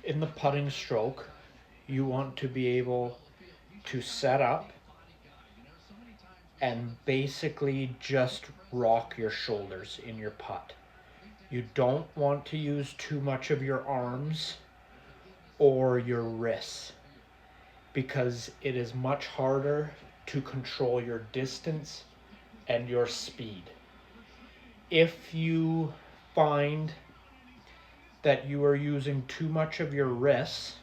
in the putting stroke, you want to be able to set up and basically just rock your shoulders in your putt. You don't want to use too much of your arms or your wrists because it is much harder to control your distance and your speed. If you find that you are using too much of your wrists,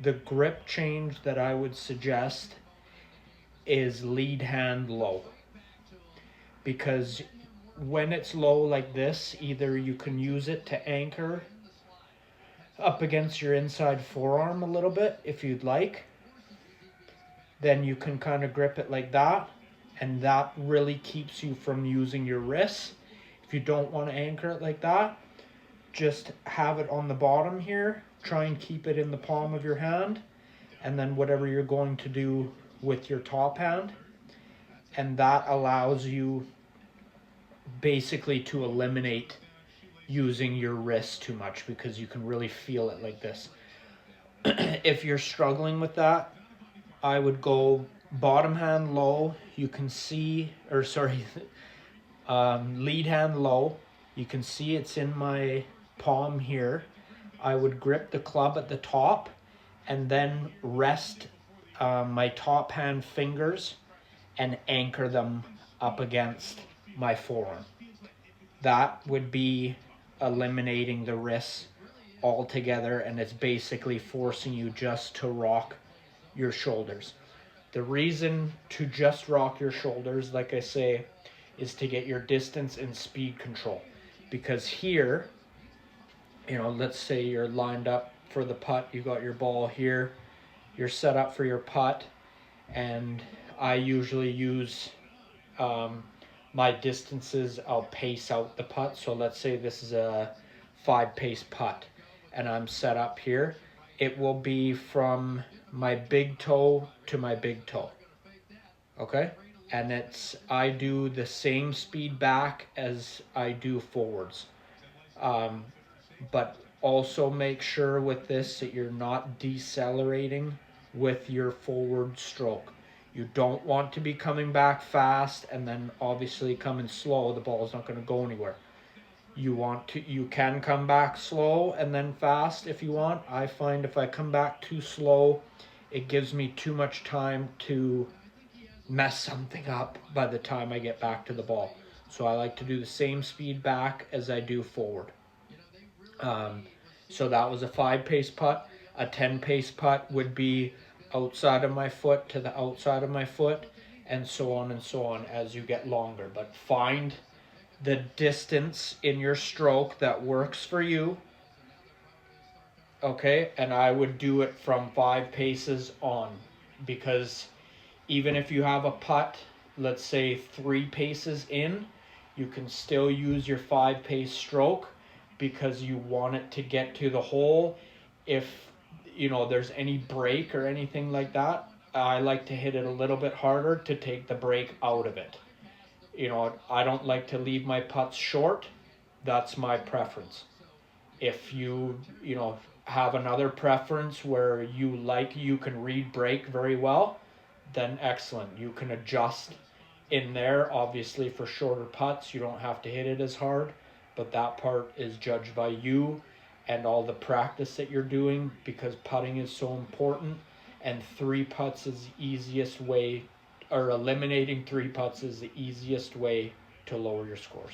the grip change that I would suggest is lead hand low. Because when it's low like this, either you can use it to anchor up against your inside forearm a little bit if you'd like. Then you can kind of grip it like that, and that really keeps you from using your wrists. If you don't want to anchor it like that, just have it on the bottom here. Try and keep it in the palm of your hand, and then whatever you're going to do with your top hand. And that allows you basically to eliminate using your wrist too much because you can really feel it like this. If you're struggling with that, I would go bottom hand low. You can see, or sorry, lead hand low. You can see it's in my palm here. I would grip the club at the top and then rest my top hand fingers and anchor them up against my forearm. That would be eliminating the wrists altogether, and it's basically forcing you just to rock your shoulders. The reason to just rock your shoulders, like I say, is to get your distance and speed control. Because here, let's say you're lined up for the putt, you got your ball here, you're set up for your putt, and I usually use my distances. I'll pace out the putt. So let's say this is a 5-pace putt and I'm set up here. It will be from my big toe to my big toe. Okay? And I do the same speed back as I do forwards. But also make sure with this that you're not decelerating with your forward stroke. You don't want to be coming back fast and then obviously coming slow. The ball is not going to go anywhere. You can come back slow and then fast if you want. I find if I come back too slow, it gives me too much time to mess something up by the time I get back to the ball. So I like to do the same speed back as I do forward. So that was a 5-pace putt. A 10-pace putt would be outside of my foot to the outside of my foot, and so on as you get longer. But find the distance in your stroke that works for you. Okay, and I would do it from 5 paces on, because even if you have a putt, let's say 3 paces in, you can still use your 5-pace stroke because you want it to get to the hole. If there's any break or anything like that, I like to hit it a little bit harder to take the break out of it. I don't like to leave my putts short. That's my preference. If you have another preference where you can read break very well, then excellent. You can adjust in there. Obviously for shorter putts, you don't have to hit it as hard, but that part is judged by you and all the practice that you're doing, because putting is so important, and 3 putts is the easiest way, or eliminating 3 putts is the easiest way to lower your scores.